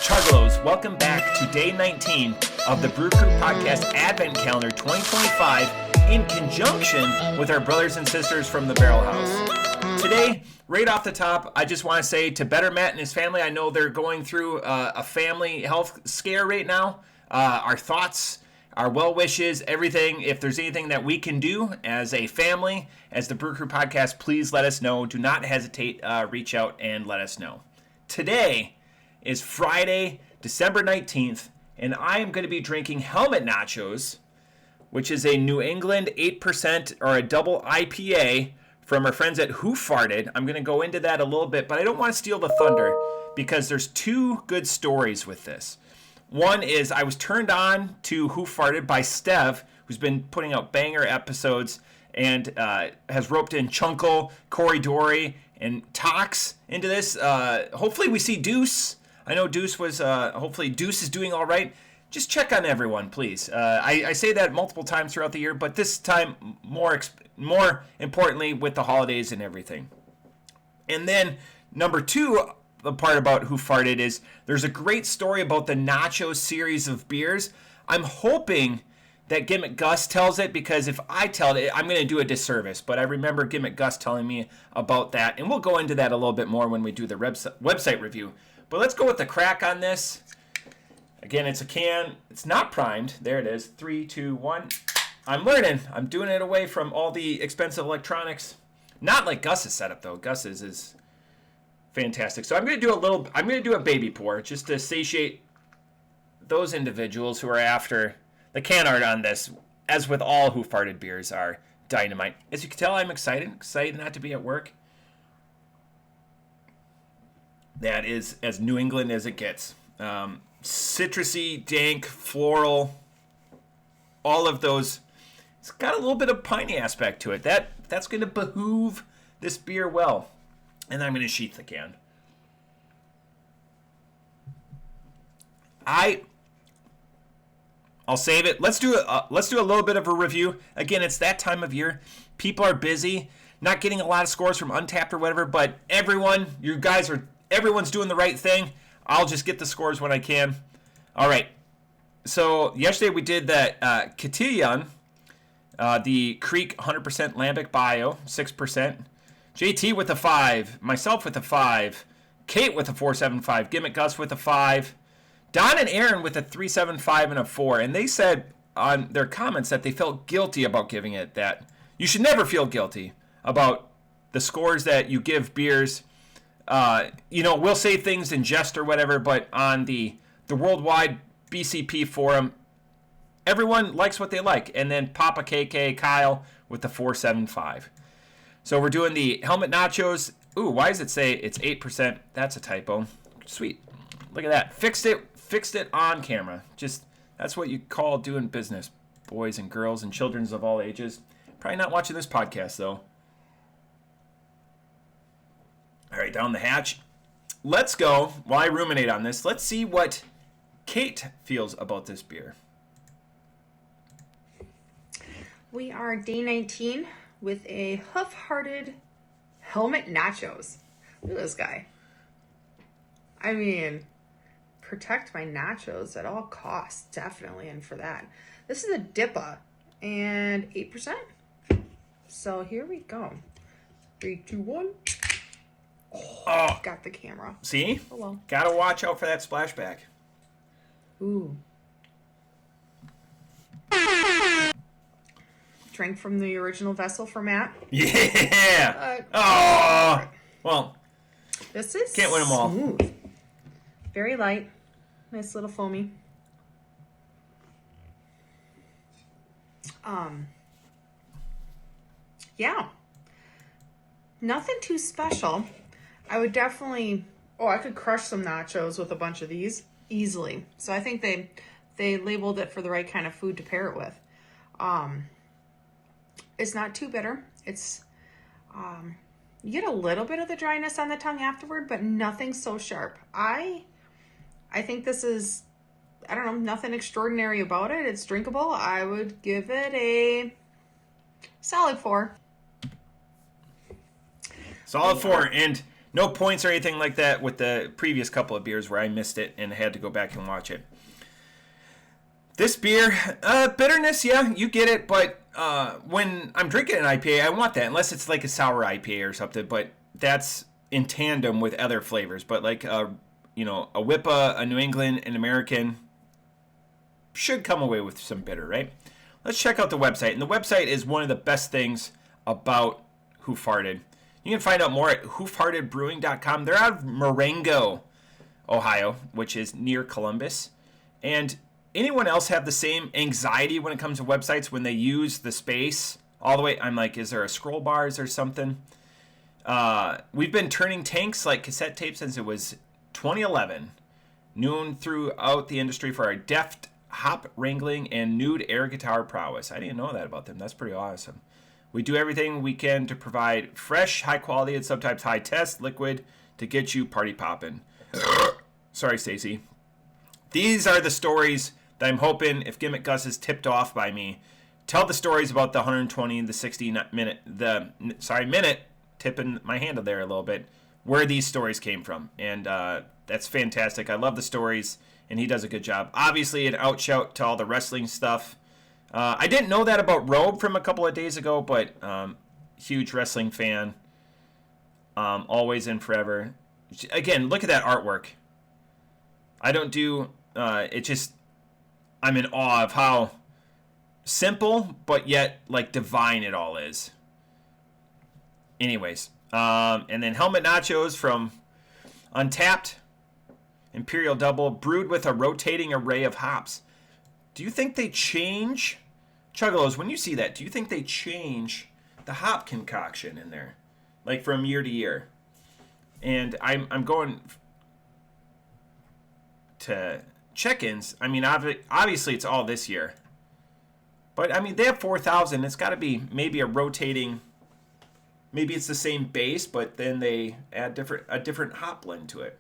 Chuggalos, welcome back to day 19 of the Brew Crew Podcast Advent Calendar 2025 in conjunction with our brothers and sisters from the Barrel House. Today, right off the top, I just want to say to Better Matt and his family, I know they're going through a family health scare right now. Our thoughts, our well wishes, everything. If there's anything that we can do as a family, as the Brew Crew Podcast, please let us know. Do not hesitate. Reach out and let us know. Today is Friday, December 19th, and I am going to be drinking Helmet Nachos, which is a New England 8% or a double IPA from our friends at Hoof Hearted. I'm going to go into that a little bit, but I don't want to steal the thunder because there's two good stories with this. One is I was turned on to Hoof Hearted by Stev, who's been putting out banger episodes and has roped in Chunkle, Corey Dory, and Tox into this. Hopefully we see Deuce. I know Deuce was, hopefully Deuce is doing all right. Just check on everyone, please. I say that multiple times throughout the year, but this time more importantly with the holidays and everything. And then number two, the part about Who Farted is there's a great story about the Nachos series of beers. I'm hoping that Gimmick Gus tells it, because if I tell it, I'm going to do a disservice. But I remember Gimmick Gus telling me about that, and we'll go into that a little bit more when we do the website review. But let's go with the crack on this. Again, it's a can. It's not primed. There it is. 3, 2, 1. I'm learning. I'm doing it away from all the expensive electronics. Not like Gus's setup, though. Gus's is fantastic. So I'm going to do a baby pour just to satiate those individuals who are after the can art on this, as with all Who Farted beers, are dynamite. As you can tell, I'm excited not to be at work. That is as New England as it gets. Citrusy, dank, floral, all of those. It's got a little bit of piney aspect to it. That's going to behoove this beer well. And I'm going to sheath the can. I'll save it. Let's do a little bit of a review. Again, it's that time of year. People are busy, not getting a lot of scores from Untapped or whatever, but everyone's doing the right thing. I'll just get the scores when I can. All right. So yesterday we did that Cotillion, the Creek 100% Lambic Bio, 6%. JT with a 5, myself with a 5, Kate with a 4.75, Gimmick Gus with a 5, Don and Aaron with a 3.75 and a 4. And they said on their comments that they felt guilty about giving it that. You should never feel guilty about the scores that you give beers. We'll say things in jest or whatever, but on the worldwide BCP forum, everyone likes what they like. And then Papa KK Kyle with the 4.75. So we're doing the Helmet Nachos. Ooh, why does it say it's 8%? That's a typo. Sweet. Look at that. Fixed it on camera. Just, that's what you call doing business, boys and girls and children of all ages. Probably not watching this podcast, though. All right, down the hatch. Let's go. While I ruminate on this, let's see what Kate feels about this beer. We are day 19 with a Hoof Hearted Helmet Nachos. Look at this guy. I mean, protect my nachos at all costs, definitely. And for that, this is a Dippa and 8%. So here we go. 3, 2, 1. Oh, got the camera. See? Oh, well. Gotta watch out for that splashback. Ooh. Drink from the original vessel for Matt. Yeah. Well. This is can't win them all. Smooth. Very light. Nice little foamy. Yeah. Nothing too special. I would definitely, I could crush some nachos with a bunch of these easily. So I think they labeled it for the right kind of food to pair it with. It's not too bitter. It's, you get a little bit of the dryness on the tongue afterward, but nothing so sharp. I think this is, I don't know, nothing extraordinary about it. It's drinkable. I would give it a solid 4. Solid 4. And No points or anything like that with the previous couple of beers where I missed it and had to go back and watch it. This beer, bitterness, yeah, you get it, but when I'm drinking an IPA, I want that, unless it's like a sour IPA or something, but that's in tandem with other flavors. But like, a WIPA, a New England, an American should come away with some bitter, right? Let's check out the website. And the website is one of the best things about Hoof Hearted. You can find out more at hoofheartedbrewing.com. They're out of Marengo, Ohio, which is near Columbus. And anyone else have the same anxiety when it comes to websites when they use the space all the way? I'm like, is there a scroll bar? Is there something? We've been turning tanks like cassette tape since it was 2011. Known throughout the industry for our deft hop wrangling and nude air guitar prowess. I didn't know that about them. That's pretty awesome. We do everything we can to provide fresh, high quality, and sometimes high test liquid to get you party popping. Sorry, Stacy. These are the stories that I'm hoping, if Gimmick Gus is tipped off by me, tell the stories about the 120, the 60 minute, minute, tipping my handle there a little bit, where these stories came from. And that's fantastic. I love the stories, and he does a good job. Obviously, an outshout to all the wrestling stuff. I didn't know that about Robe from a couple of days ago, but huge wrestling fan. Always and forever. Again, look at that artwork. I don't do... I'm in awe of how simple, but yet, like, divine it all is. Anyways. And then Helmet Nachos from Untapped. Imperial Double, brewed with a rotating array of hops. Do you think they change... Chuggalos, when you see that, do you think they change the hop concoction in there? Like, from year to year? And I'm going to check-ins. I mean, obviously it's all this year. But, I mean, they have 4,000. It's got to be maybe a rotating... Maybe it's the same base, but then they add a different hop blend to it.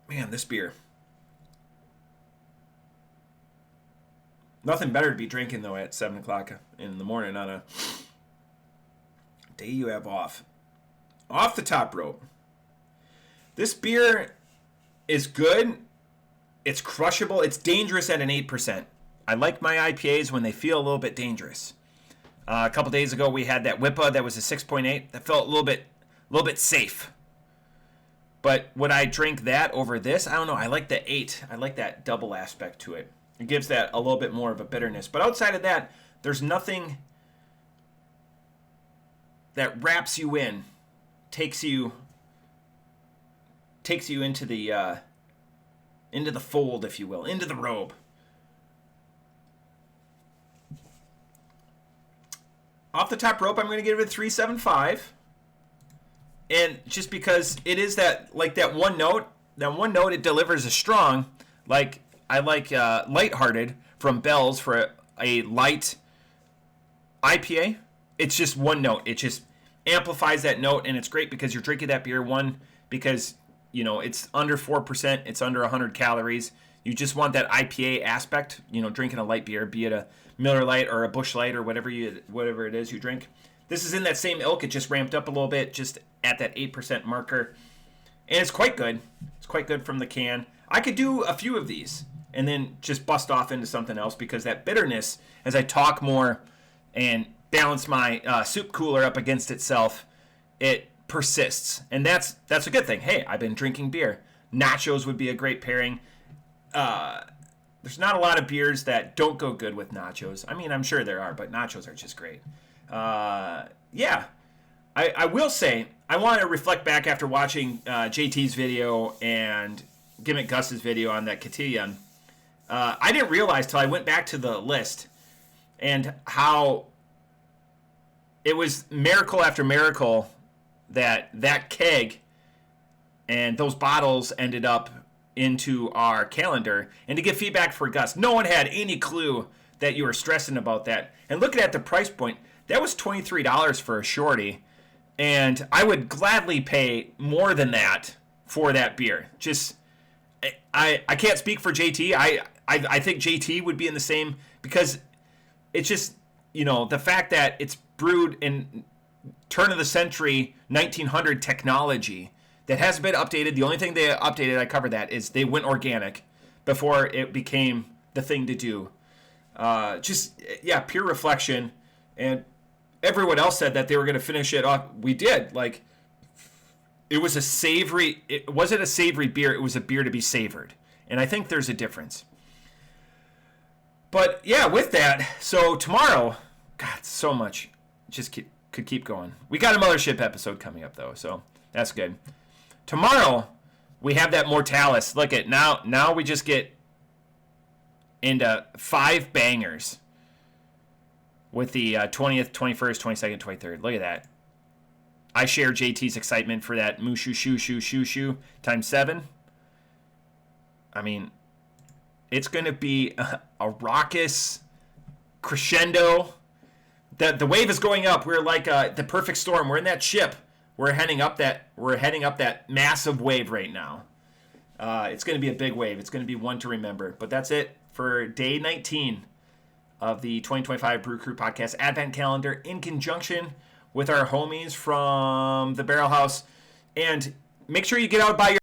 Man, this beer. Nothing better to be drinking, though, at 7 o'clock in the morning on a day you have off. Off the top rope. This beer is good. It's crushable. It's dangerous at an 8%. I like my IPAs when they feel a little bit dangerous. A couple days ago, we had that WIPA that was a 6.8 that felt a little bit safe. But would I drink that over this? I don't know. I like the 8. I like that double aspect to it. It gives that a little bit more of a bitterness. But outside of that, there's nothing that wraps you in, takes you into the fold, if you will, into the robe. Off the top rope, I'm going to give it a 3.75. And just because it is that one note, it delivers a strong, like I like Lighthearted from Bell's for a light IPA. It's just one note. It just amplifies that note, and it's great because you're drinking that beer, because it's under 4%, it's under 100 calories. You just want that IPA aspect, drinking a light beer, be it a Miller Lite or a Busch Light or whatever it is you drink. This is in that same ilk. It just ramped up a little bit, just at that 8% marker. And it's quite good. It's quite good from the can. I could do a few of these and then just bust off into something else, because that bitterness, as I talk more and balance my soup cooler up against itself, it persists. And that's a good thing. Hey, I've been drinking beer. Nachos would be a great pairing. There's not a lot of beers that don't go good with nachos. I mean, I'm sure there are, but nachos are just great. Yeah. I will say, I want to reflect back after watching JT's video and Gimmick Gus's video on that Cotillion. I didn't realize till I went back to the list and how it was miracle after miracle that keg and those bottles ended up into our calendar. And to get feedback for Gus, no one had any clue that you were stressing about that. And looking at the price point, that was $23 for a shorty. And I would gladly pay more than that for that beer. Just, I can't speak for JT. I think JT would be in the same, because it's just, the fact that it's brewed in turn of the century 1900 technology that hasn't been updated. The only thing they updated, I covered that, is they went organic before it became the thing to do. Pure reflection. And everyone else said that they were going to finish it off. We did. Like, it was a savory, it wasn't a savory beer, it was a beer to be savored. And I think there's a difference. But yeah, with that, so tomorrow, God, so much. Could keep going. We got a Mothership episode coming up, though, so that's good. Tomorrow, we have that Mortalis. Look at now we just get into 5 bangers with the 20th, 21st, 22nd, 23rd. Look at that. I share JT's excitement for that Mushu Shoo Shoo Shoo Shoo times 7. I mean, it's going to be a raucous crescendo. The wave is going up. We're like the perfect storm. We're in that ship. We're heading up that massive wave right now. It's going to be a big wave. It's going to be one to remember. But that's it for day 19 of the 2025 Brew Crew Podcast Advent Calendar in conjunction with our homies from the Barrel House. And make sure you get out by your